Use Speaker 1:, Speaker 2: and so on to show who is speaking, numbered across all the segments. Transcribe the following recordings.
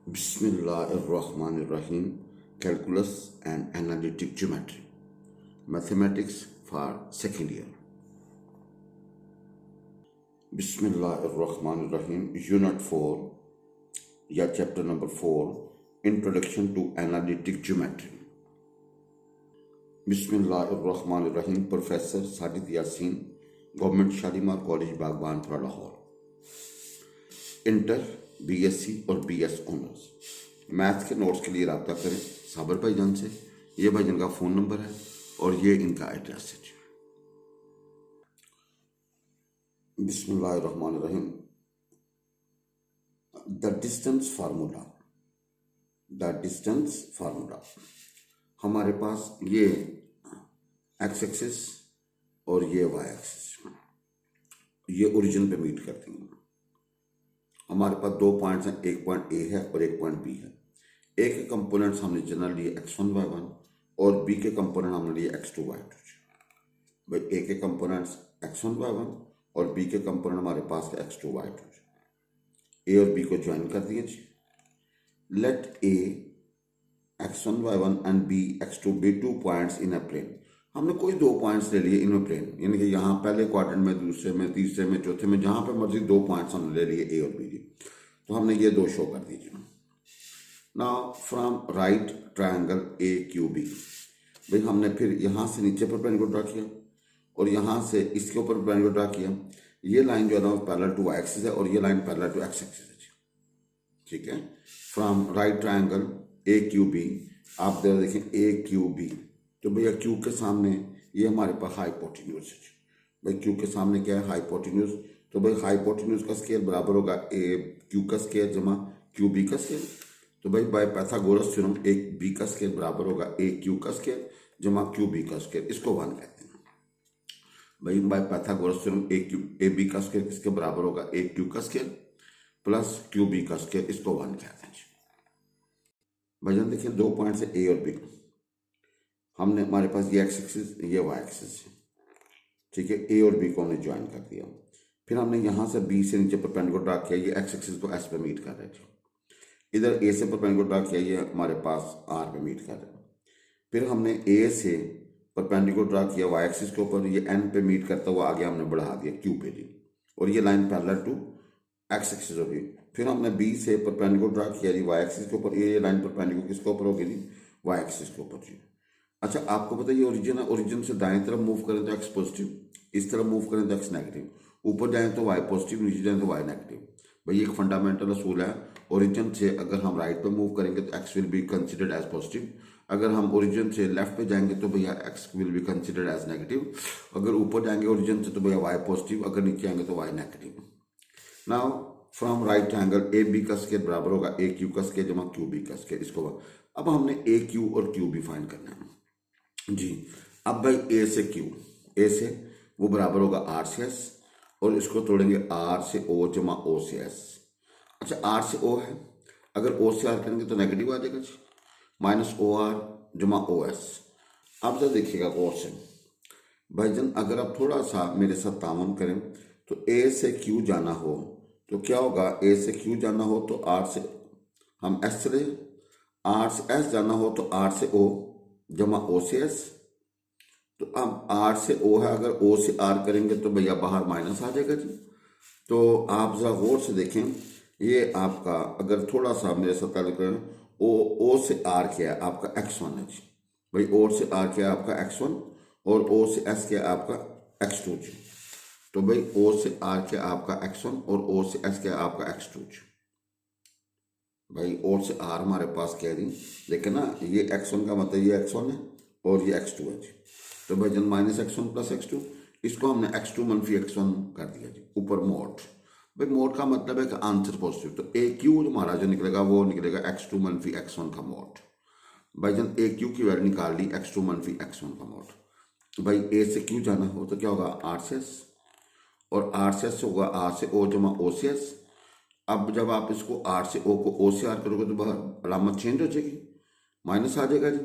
Speaker 1: Bismillahirrahmanirrahim. Calculus and Analytic Geometry. Mathematics for second year. Bismillahirrahmanirrahim. Unit 4 या chapter number 4 Introduction to Analytic Geometry. Bismillahirrahmanirrahim. Professor Sajid Yasin, Government Shalimar College, Bagbanpura, Lahore. Inter, BSc और BS honours. Maths के notes के लिए रब्ता करें साबर भाईजान से। ये भाईजान का फ़ोन नंबर है और ये इनका एड्रेस है। बिस्मिल्लाहिर्रहमानिर्रहीम। द डिस्टेंस फार्मूला हमारे पास ये एक्स एक्सिस और ये वाई एक्सिस, ये ओरिजिन पे मीट करती हैं। हमारे पास दो पॉइंट्स हैं, एक पॉइंट ए है और एक पॉइंट बी है। ए के कंपोनेंट्स हमने जनरल लिए x1 y1 और बी के कंपोनेंट हमने लिए x2 y2। भाई ए के कंपोनेंट्स x1 y1 और बी के कंपोनेंट हमारे पास है x2 y2। ए और बी को ज्वाइन कर दिए जी। Let A x1 y1 and B x2 be two points in a plane. हमने कोई दो पॉइंट्स ले लिए इन प्लेन, यानी कि यहाँ पहले क्वाड्रेंट में, दूसरे में, तीसरे में, चौथे में, जहाँ पे मर्जी दो पॉइंट्स हमने ले लिए ए और बी। तो हमने ये दो शो कर दीजिए। Now from right triangle A Q B, भाई हमने फिर यहाँ से नीचे पर परपेंडिकुलर ड्रा किया और यहाँ से इसके ऊपर परपेंडिकुलर ड्रा किया। ये लाइन जो है ना पैरेलल टू वाई एक्सिस है और ये line parallel to x axis है। ठीक है, from right triangle A Q B, आप देखें ए क्यू बी, तो भैया क्यू के सामने ये हमारे पास हाइपोटेन्यूज है। भाई क्यू के सामने क्या है? हाइपोटेन्यूज। तो भाई हाइपोटेन्यूज का स्केल बराबर होगा ए क्यू का स्केल जमा क्यू बी का स्केल। तो भाई by Pythagoras theorem A B का स्केल बराबर होगा ए क्यू का स्केल जमा क्यू बी का स्केल। इसको वन कहते हैं। भाई by Pythagoras theorem A B का स्केल किसके बराबर होगा? ए क्यू का स्केल प्लस क्यू बी का स्केल। इसको वन कहते हैं। भाईजान देखिए दो पॉइंट है ए और बी। हमने हमारे पास ये एक्स एक्सिस ये वाई एक्सिस है। ठीक है, ए और बी को हमने ज्वाइन कर दिया। फिर हमने यहाँ से बी से नीचे परपेंडिकुलर ड्रा किया, ये एक्स एक्सिस को एस पे मीट कर रहे थे। इधर ए से परपेंडिकुलर ड्रा किया, ये हमारे पास आर पे मीट कर रहे हैं। फिर हमने ए से परपेंडिकुलर ड्रा किया वाई एक्सिस के ऊपर, ये एन पे मीट करता हुआ आगे हमने बढ़ा दिया क्यू पे जी, और ये line parallel to x axis होगी। फिर हमने बी से परपेंडिकुलर ड्रा किया जी वाई एक्सिस के ऊपर, ये लाइन परपेंडिकुलर किसके ऊपर होगी जी? वाई एक्सिस के ऊपर जी। अच्छा, आपको पता है ये ओरिजिन है। ओरिजिन से दाएं तरफ मूव करें तो एक्स पॉजिटिव, इस तरफ मूव करें तो एक्स नेगेटिव, ऊपर जाएं तो वाई पॉजिटिव, नीचे जाएं तो वाई नेगेटिव। भाई एक फंडामेंटल असूल है, ओरिजिन से अगर हम राइट पे मूव करेंगे तो x will be considered as positive, अगर हम ओरिजिन से लेफ्ट पे जाएंगे तो भैया x will be considered as negative, अगर ऊपर जाएंगे ओरिजिन से तो भैया वाई पॉजिटिव, अगर नीचे आएंगे तो Y negative. Now from right triangle A B का स्केल बराबर होगा ए क्यू का स्केल जमा क्यू बी का स्केल। इसको अब हमने ए क्यू और क्यू बी फाइंड करना है जी। अब भाई ए से क्यू, ए से वो बराबर होगा आर से एस, और इसको तोड़ेंगे आर से ओ जमा ओ से एस। अच्छा, आर से ओ है, अगर ओ से आर करेंगे तो नेगेटिव आ जाएगा जी, माइनस ओ आर जमा ओ एस। अब जब देखिएगा गौर से भाईजान, अगर आप थोड़ा सा मेरे साथ तावन करें तो ए से क्यू जाना हो तो क्या होगा? ए से क्यू जाना हो तो आर से हम एस चले, आर से एस जाना हो तो आर से ओ जमा ओ से एस। तो अब आर से ओ है, अगर ओ से आर करेंगे तो भैया बाहर माइनस आ जाएगा जी। तो आप जरा गौर से देखें, ये आपका अगर थोड़ा सा मेरे साथ ताल्लुक करें, ओ से आर क्या है? आपका x1 है जी। भाई ओ से आर क्या है? आपका x1, और ओ से एस क्या है? आपका x2 जी। तो भाई ओ से आर क्या है? आपका x1, और ओ से एस क्या है? आपका x2 जी। भाई ओ से आर हमारे पास क्या है जी? लेकिन ना ये x1 का मतलब ये x1 है और ये x2 है जी। तो भाई जन माइनस x1 प्लस x2, इसको हमने x2 मनफी x1 कर दिया जी, ऊपर मोड। भाई मोड का मतलब है कि आंसर पॉजिटिव, तो ए क्यू हमारा जो निकलेगा वो निकलेगा x2 मनफी x1 का मोड। भाई जन ए क्यू की वैल्यू निकाल ली, x2 मनफी x1 का मोड। भाई ए से क्यू जाना हो तो क्या होगा? आर से एस, और आर से एस होगा आर से ओ जमा ओ से एस। अब जब आप इसको आर से ओ को ओ से आर करोगे तो बाहर अलामत चेंज हो जाएगी, माइनस आ जाएगा जी।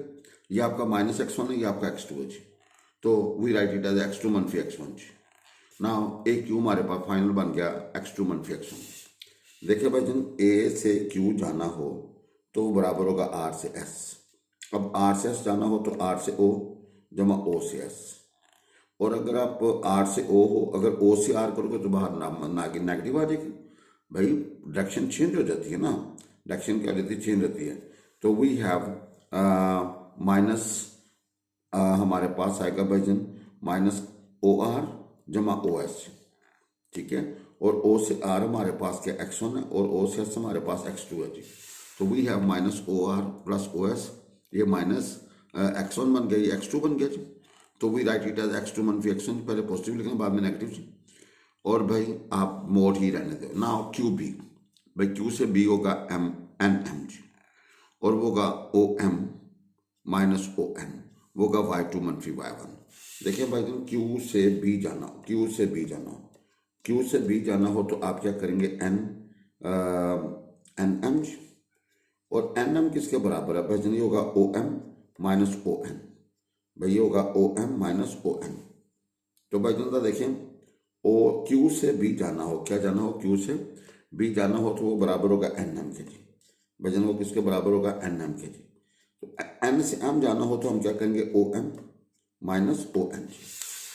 Speaker 1: ये आपका माइनस x1 है, ये आपका x2 है जी। तो we write it as x2 मनफी x1 जी। नाउ ए क्यू हमारे पास फाइनल बन गया x2 मनफी x1। देखिए भाई जन ए से क्यू जाना हो तो वो बराबर होगा आर से एस। अब आर से एस जाना हो तो आर से ओ जमा ओ से एस। और अगर आप आर से ओ हो, अगर ओ से आर करोगे तो बाहर नेगेटिव आ जाएगी। भाई डायरेक्शन चेंज हो जाती है ना, डायरेक्शन क्या रहती है, चेंज रहती है। तो वी हैव माइनस, हमारे पास आएगा भाई जन माइनस ओ आर जमा ओ एस, ठीक है। और ओ से आर हमारे पास क्या x1 है और ओ से एस हमारे पास x2 है जी। तो we have minus O R plus O S, ये माइनस x1 बन गया, ये x2 बन गया जी। तो we write it as x2 मनफी x1, पहले पॉजिटिव लिखेंगे बाद में नेगेटिव जी। और भाई आप मोड ही रहने दो ना। क्यू बी, भाई क्यू से बी होगा एम एन एम जी, और वो होगा O M minus O N, वो होगा y2 मनफी y1। देखिए भाई क्यू से बी जाना, क्यू से बी जाना, क्यू से बी जाना हो तो आप क्या करेंगे, एन एन एम, और एन एम किसके बराबर है भाई, ये होगा O M minus O N, भाई ये होगा O M minus O N. तो भाई जनता देखें, ओ क्यू से बी जाना हो, क्या जाना हो, क्यू से बी जाना हो तो वो बराबर होगा एन एम के जी। भाई जन वो किसके बराबर होगा, एन एम के जी। तो एन से एम जाना हो तो हम क्या करेंगे, O M minus O N जी।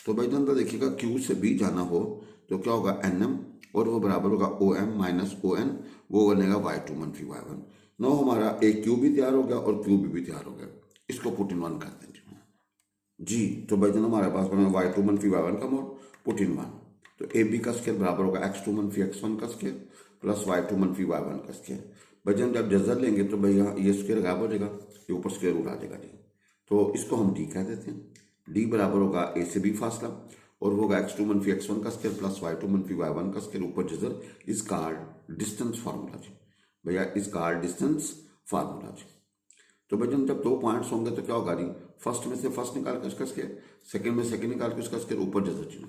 Speaker 1: तो भाई जनता देखिएगा क्यू से बी जाना हो तो क्या होगा, एन एम, और वो बराबर होगा O M minus O N, वो बनेगा y2 मनफी y1। नो हमारा ए क्यू भी तैयार हो गया और क्यू भी तैयार हो गया। इसको पुट इन वन करते हैं जी। तो भाई जन हमारे पास बने y2 मनफी y1 का मोड, पुट इन वन। तो ए बी का स्केयर बराबर होगा x2 मनफी x1 का स्केयर प्लस y2 मनफी y1 का स्केयर। भाई जन जब जजर लेंगे तो भाई यहाँ ये स्केयर गायब हो जाएगा, ये ऊपर स्केयर उड़ा जाएगा जी। तो इसको हम डी कह देते हैं। डी बराबर होगा ए से बी फासला, और वो होगा x2 मनफी x1 का स्केयर प्लस y2 मनफी y1 का स्केयर, ऊपर जजर, इस कार्ड डिस्टेंस फार्मूला जी। भैया इस कार्ड डिस्टेंस फार्मूला जी। तो भाई जब दो पॉइंट्स होंगे तो क्या होगा जी, फर्स्ट में से फर्स्ट निकाल के उसका स्केयर, सेकंड में सेकंड निकाल के उसका स्केयर, ऊपर जजर जी।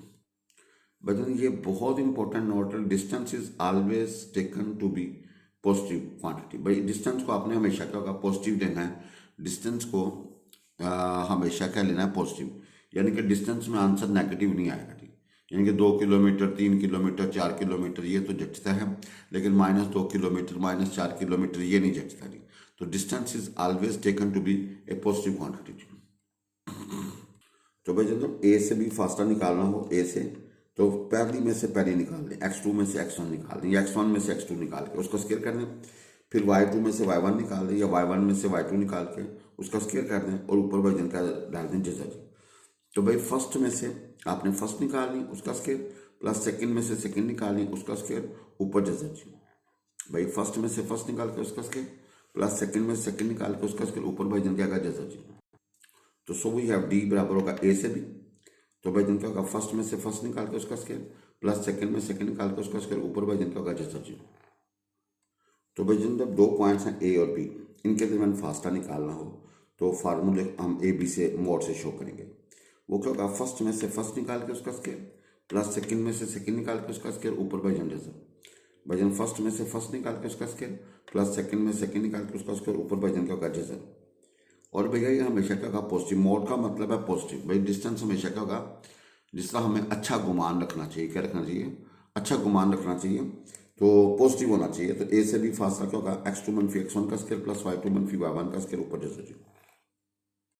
Speaker 1: भाई ये बहुत इंपॉर्टेंट नोट है, distance is always taken to be positive quantity. भाई डिस्टेंस को आपने हमेशा क्या होगा, पॉजिटिव लेना है। डिस्टेंस को हमेशा क्या लेना है, पॉजिटिव, यानी कि डिस्टेंस में आंसर नेगेटिव नहीं आएगा ठीक। यानी कि 2 किलोमीटर, 3 किलोमीटर, 4 किलोमीटर ये तो जचता है, लेकिन -2 किलोमीटर, -4 किलोमीटर ये नहीं जचता जी। तो distance is always taken to be a positive quantity. तो भाई जब ए से भी फासला निकालना हो, ए से, तो पहली में से पहली निकाल लें, x2 में से x1 निकाल लें, या x1 में से x2 निकाल के उसका स्केयर कर दें। फिर y2 में से y1 निकाल दें, या y1 में से y2 निकाल के उसका स्केयर कर दें, और ऊपर भाई का डाल दें जजा जी। तो भाई फर्स्ट में से आपने फर्स्ट निकाल ली उसका स्केयर, प्लस सेकंड में से सेकंड निकाल ली उसका स्केयर, ऊपर जजा जी। भाई फर्स्ट में से फर्स्ट निकाल के उसका स्केयर, प्लस सेकंड में से सेकंड निकाल के उसका स्केयर, ऊपर भाई क्या आएगा, जजा जी। तो सो वी हैव डी बराबर होगा ए से बी। तो भाई क्या होगा, फर्स्ट में से फर्स्ट निकाल के उसका स्केयर, प्लस सेकंड में सेकंड निकाल के उसका स्केयर, ऊपर भाई क्या होगा, जैसा जी। तो भाई जब दो पॉइंट्स हैं ए और बी, इनके दरमियान फासला निकालना हो तो फार्मूले हम ए बी से मोड से शो करेंगे। वो क्या होगा, फर्स्ट में से फर्स्ट निकाल के उसका स्केयर, प्लस सेकंड में से सेकंड निकाल के उसका स्केयर, ऊपर भाई जैसा। भाई फर्स्ट में से फर्स्ट निकाल के उसका स्केयर, प्लस सेकंड में सेकंड निकाल के उसका स्केयर, ऊपर भाई क्या होगा, जैसा। और भैया ये हमेशा क्या होगा, पॉजिटिव। मोड का मतलब है पॉजिटिव। भाई डिस्टेंस हमेशा क्या होगा, जिस तरह हमें अच्छा गुमान रखना चाहिए, क्या रखना चाहिए, अच्छा गुमान रखना चाहिए, तो पॉजिटिव होना चाहिए। तो ए से भी फासला क्या होगा, x2 मनफी x1 का स्केयर प्लस y2 मनफी y1 का स्केयर, ऊपर जैसा जी।